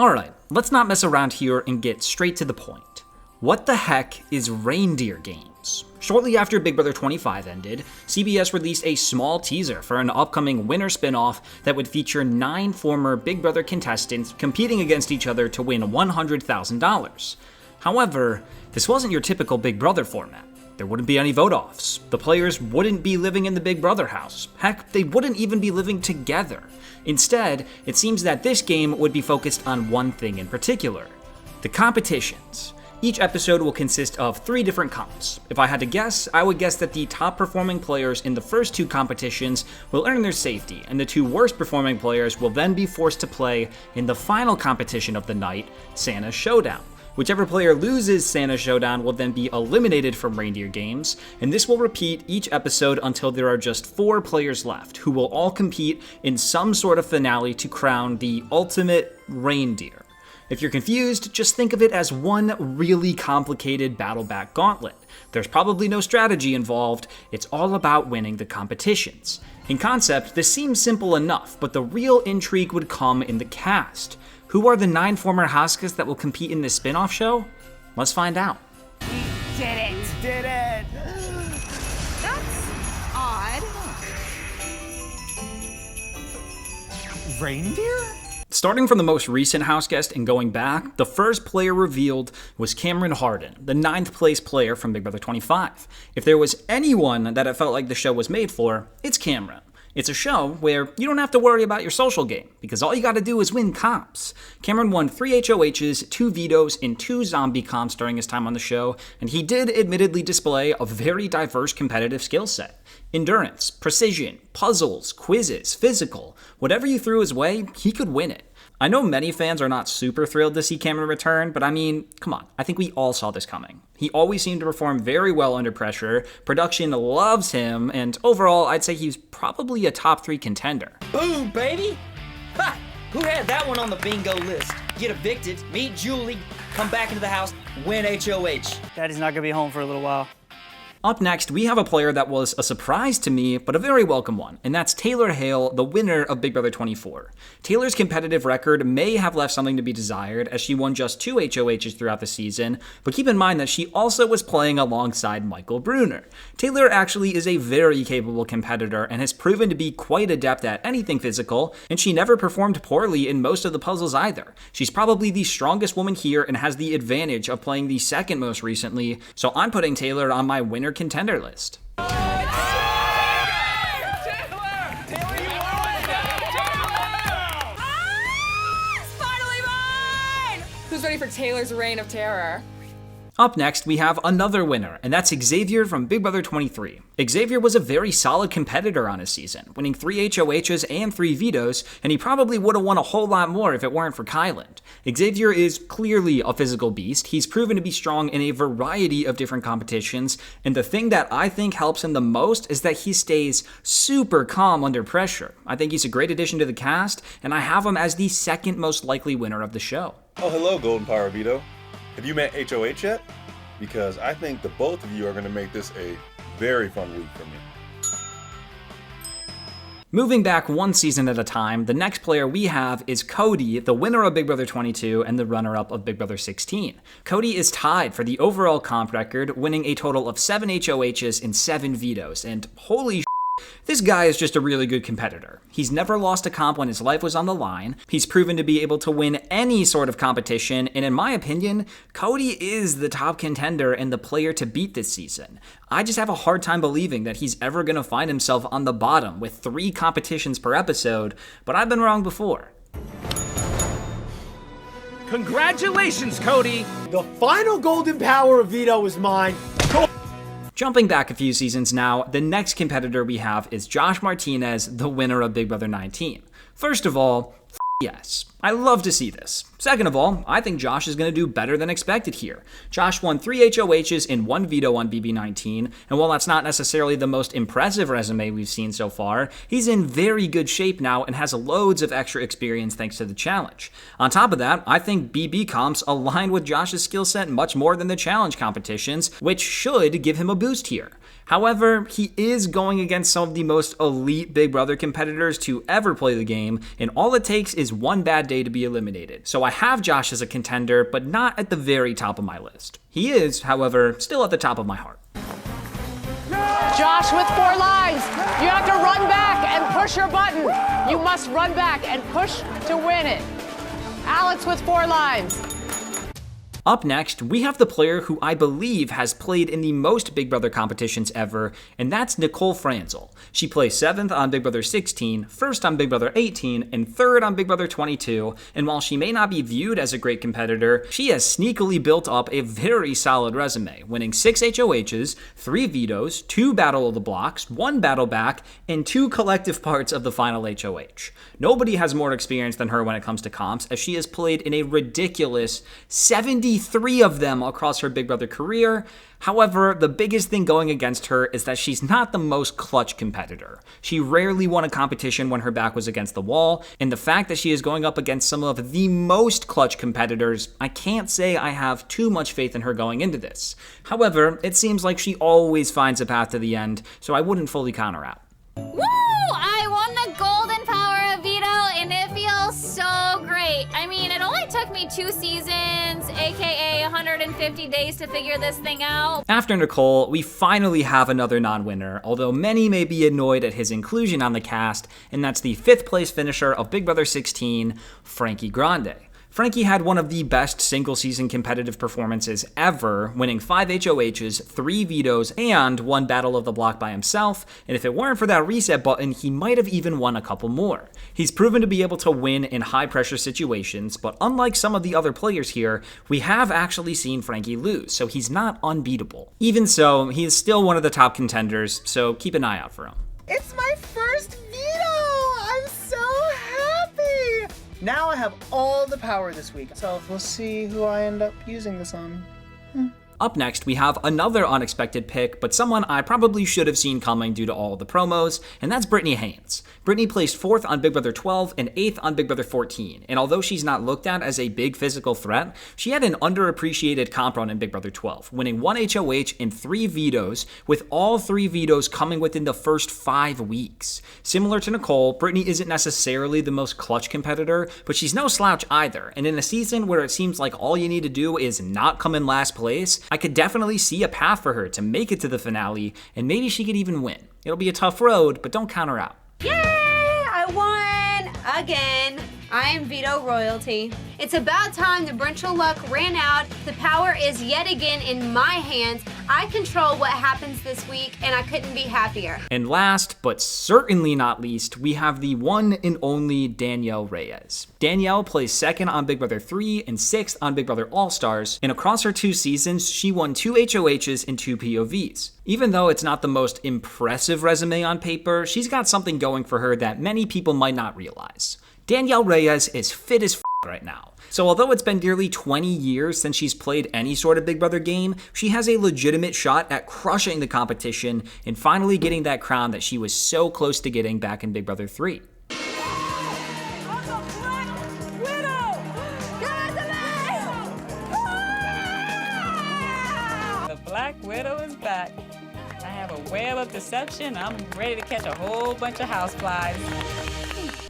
Alright, let's not mess around here and get straight to the point. What the heck is Reindeer Games? Shortly after Big Brother 25 ended, CBS released a small teaser for an upcoming winner spinoff that would feature 9 former Big Brother contestants competing against each other to win $100,000. However, this wasn't your typical Big Brother format. There wouldn't be any vote-offs. The players wouldn't be living in the Big Brother house. Heck, they wouldn't even be living together. Instead, it seems that this game would be focused on one thing in particular: the competitions. Each episode will consist of 3 different comps. If I had to guess, I would guess that the top performing players in the first 2 competitions will earn their safety, and the 2 worst performing players will then be forced to play in the final competition of the night, Santa Showdown. Whichever player loses Santa Showdown will then be eliminated from Reindeer Games, and this will repeat each episode until there are just 4 players left, who will all compete in some sort of finale to crown the ultimate reindeer. If you're confused, just think of it as one really complicated battle-back gauntlet. There's probably no strategy involved, it's all about winning the competitions. In concept, this seems simple enough, but the real intrigue would come in the cast. Who are the 9 former Haskas that will compete in this spin-off show? Let's find out. We did it! We did it! That's odd. Reindeer? Starting from the most recent house guest and going back, the first player revealed was Cameron Harden, the 9th place player from Big Brother 25. If there was anyone that it felt like the show was made for, it's Cameron. It's a show where you don't have to worry about your social game, because all you gotta do is win comps. Cameron won 3 HOHs, 2 vetoes, and 2 zombie comps during his time on the show, and he did admittedly display a very diverse competitive skill set. Endurance, precision, puzzles, quizzes, physical, whatever you threw his way, he could win it. I know many fans are not super thrilled to see Cameron return, but I mean, come on, I think we all saw this coming. He always seemed to perform very well under pressure, production loves him, and overall, I'd say he's probably a top 3 contender. Boom, baby! Ha! Who had that one on the bingo list? Get evicted, meet Julie, come back into the house, win HOH. Daddy's not gonna be home for a little while. Up next, we have a player that was a surprise to me, but a very welcome one, and that's Taylor Hale, the winner of Big Brother 24. Taylor's competitive record may have left something to be desired, as she won just 2 HOHs throughout the season, but keep in mind that she also was playing alongside Michael Bruner. Taylor actually is a very capable competitor and has proven to be quite adept at anything physical, and she never performed poorly in most of the puzzles either. She's probably the strongest woman here and has the advantage of playing the second most recently, so I'm putting Taylor on my winner contender list. Who's ready for Taylor's reign of terror? Up next, we have another winner, and that's Xavier from Big Brother 23. Xavier was a very solid competitor on his season, winning 3 HOHs and 3 vetoes, and he probably would have won a whole lot more if it weren't for Kyland. Xavier is clearly a physical beast. He's proven to be strong in a variety of different competitions, and the thing that I think helps him the most is that he stays super calm under pressure. I think he's a great addition to the cast, and I have him as the second most likely winner of the show. Oh, hello, Golden Power Veto. Have you met HOH yet? Because I think the both of you are going to make this a very fun week for me. Moving back one season at a time, the next player we have is Cody, the winner of Big Brother 22 and the runner-up of Big Brother 16. Cody is tied for the overall comp record, winning a total of 7 HOHs and 7 vetoes, and holy this guy is just a really good competitor. He's never lost a comp when his life was on the line. He's proven to be able to win any sort of competition, and in my opinion, Cody is the top contender and the player to beat this season. I just have a hard time believing that he's ever going to find himself on the bottom with 3 competitions per episode, but I've been wrong before. Congratulations, Cody! The final golden power of veto is mine. Jumping back a few seasons now, the next competitor we have is Josh Martinez, the winner of Big Brother 19. First of all, yes. I love to see this. Second of all, I think Josh is going to do better than expected here. Josh won 3 HOHs and 1 veto on BB19, and while that's not necessarily the most impressive resume we've seen so far, he's in very good shape now and has loads of extra experience thanks to the challenge. On top of that, I think BB comps align with Josh's skill set much more than the challenge competitions, which should give him a boost here. However, he is going against some of the most elite Big Brother competitors to ever play the game, and all it takes is one bad day to be eliminated. So I have Josh as a contender, but not at the very top of my list. He is, however, still at the top of my heart. Josh with 4 lines. You have to run back and push your button. You must run back and push to win it. Alex with 4 lines. Up next, we have the player who I believe has played in the most Big Brother competitions ever, and that's Nicole Franzel. She placed 7th on Big Brother 16, 1st on Big Brother 18, and 3rd on Big Brother 22, and while she may not be viewed as a great competitor, she has sneakily built up a very solid resume, winning 6 HOHs, 3 vetoes, 2 Battle of the Blocks, 1 Battle Back, and 2 collective parts of the final HOH. Nobody has more experience than her when it comes to comps, as she has played in a ridiculous 73 of them across her Big Brother career. However, the biggest thing going against her is that she's not the most clutch competitor. She rarely won a competition when her back was against the wall, and the fact that she is going up against some of the most clutch competitors, I can't say I have too much faith in her going into this. However, it seems like she always finds a path to the end, so I wouldn't fully count her out. Woo! I won the Golden Power of Veto, and it feels so great. I mean, it only took me 2 seasons, aka 150 days to figure this thing out. After Nicole, we finally have another non-winner, although many may be annoyed at his inclusion on the cast, and that's the 5th place finisher of Big Brother 16, Frankie Grande. Frankie had one of the best single-season competitive performances ever, winning 5 HOHs, 3 vetoes, and 1 Battle of the Block by himself, and if it weren't for that reset button, he might have even won a couple more. He's proven to be able to win in high-pressure situations, but unlike some of the other players here, we have actually seen Frankie lose, so he's not unbeatable. Even so, he is still one of the top contenders, so keep an eye out for him. It's my first veto! I'm so happy! Now I have all the power this week, so we'll see who I end up using this on. Up next, we have another unexpected pick, but someone I probably should have seen coming due to all the promos, and that's Britney Haynes. Britney placed 4th on Big Brother 12 and 8th on Big Brother 14, and although she's not looked at as a big physical threat, she had an underappreciated comp run in Big Brother 12, winning 1 HOH and 3 vetoes, with all 3 vetoes coming within the first 5 weeks. Similar to Nicole, Britney isn't necessarily the most clutch competitor, but she's no slouch either, and in a season where it seems like all you need to do is not come in last place, I could definitely see a path for her to make it to the finale, and maybe she could even win. It'll be a tough road, but don't count her out. Yay! I won again. I am veto royalty. It's about time the Brinchel luck ran out. The power is yet again in my hands. I control what happens this week, and I couldn't be happier. And last, but certainly not least, we have the one and only Danielle Reyes. Danielle plays 2nd on Big Brother 3 and 6th on Big Brother All-Stars, and across her 2 seasons, she won 2 HOHs and 2 POVs. Even though it's not the most impressive resume on paper, she's got something going for her that many people might not realize. Danielle Reyes is fit as right now. So although it's been nearly 20 years since she's played any sort of Big Brother game, she has a legitimate shot at crushing the competition and finally getting that crown that she was so close to getting back in Big Brother 3. The Black Widow is back. I have a web of deception. I'm ready to catch a whole bunch of houseflies.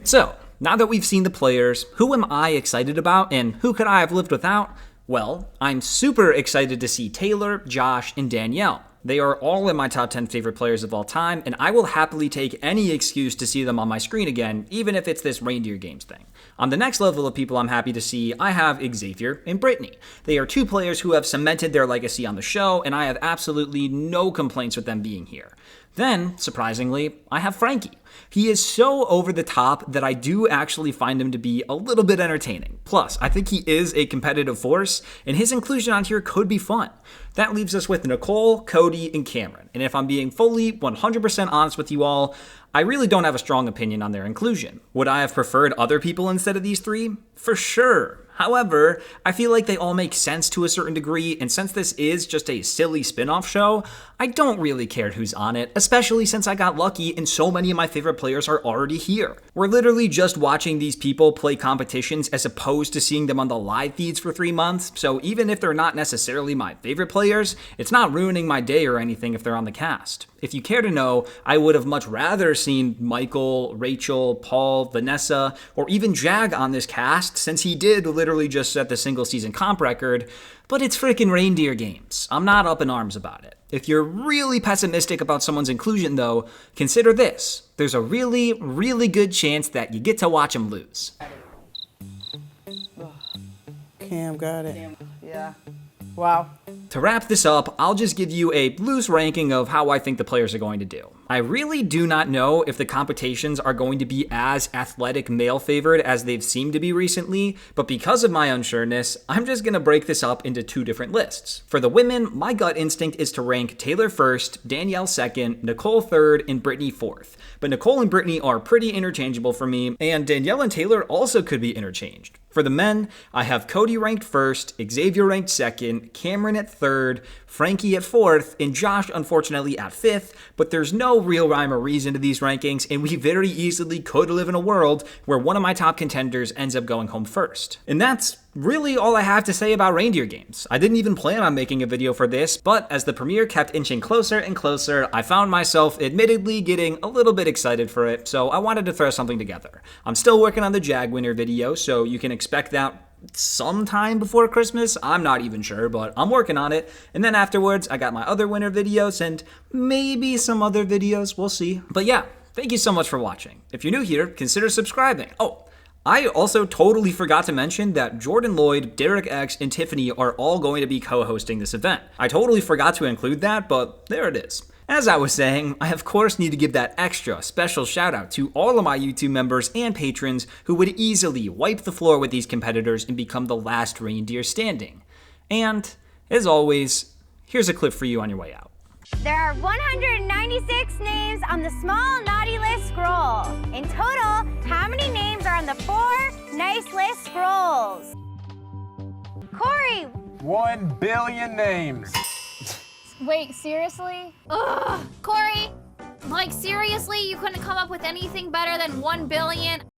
So, now that we've seen the players, who am I excited about and who could I have lived without? Well, I'm super excited to see Taylor, Josh, and Danielle. They are all in my top 10 favorite players of all time, and I will happily take any excuse to see them on my screen again, even if it's this Reindeer Games thing. On the next level of people I'm happy to see, I have Xavier and Britney. They are 2 players who have cemented their legacy on the show, and I have absolutely no complaints with them being here. Then, surprisingly, I have Frankie. He is so over the top that I do actually find him to be a little bit entertaining. Plus, I think he is a competitive force, and his inclusion on here could be fun. That leaves us with Nicole, Cody, and Cameron. And if I'm being fully 100% honest with you all, I really don't have a strong opinion on their inclusion. Would I have preferred other people instead of these 3? For sure. However, I feel like they all make sense to a certain degree, and since this is just a silly spin-off show, I don't really care who's on it, especially since I got lucky and so many of my favorite players are already here. We're literally just watching these people play competitions as opposed to seeing them on the live feeds for 3 months, so even if they're not necessarily my favorite players, it's not ruining my day or anything if they're on the cast. If you care to know, I would have much rather seen Michael, Rachel, Paul, Vanessa, or even Jag on this cast, since he did literally just set the single season comp record, but it's freaking Reindeer Games. I'm not up in arms about it. If you're really pessimistic about someone's inclusion though, consider this. There's a really, really good chance that you get to watch them lose. Cam got it. Yeah. Wow. To wrap this up, I'll just give you a loose ranking of how I think the players are going to do. I really do not know if the competitions are going to be as athletic male favored as they've seemed to be recently, but because of my unsureness, I'm just going to break this up into 2 different lists. For the women, my gut instinct is to rank Taylor first, Danielle second, Nicole third, and Britney fourth. But Nicole and Britney are pretty interchangeable for me, and Danielle and Taylor also could be interchanged. For the men, I have Cody ranked first, Xavier ranked second, Cameron at third, Frankie at fourth, and Josh unfortunately at fifth, but there's no real rhyme or reason to these rankings, and we very easily could live in a world where one of my top contenders ends up going home first. And that's really all I have to say about Reindeer Games. I didn't even plan on making a video for this, but as the premiere kept inching closer and closer, I found myself admittedly getting a little bit excited for it, so I wanted to throw something together. I'm still working on the Jag winner video, so you can expect that sometime before Christmas. I'm not even sure, but I'm working on it. And then afterwards, I got my other winner videos and maybe some other videos, we'll see. But yeah, thank you so much for watching. If you're new here, consider subscribing. Oh, I also totally forgot to mention that Jordan Lloyd, Derek X, and Tiffany are all going to be co-hosting this event. I totally forgot to include that, but there it is. As I was saying, I of course need to give that extra special shout out to all of my YouTube members and patrons who would easily wipe the floor with these competitors and become the last reindeer standing. And, as always, here's a clip for you on your way out. There are 196 names on the small naughty list scroll. In total, how many names are on the 4 nice list scrolls? Corey! 1 billion names. Wait, seriously? Ugh, Corey, like seriously, you couldn't come up with anything better than 1 billion?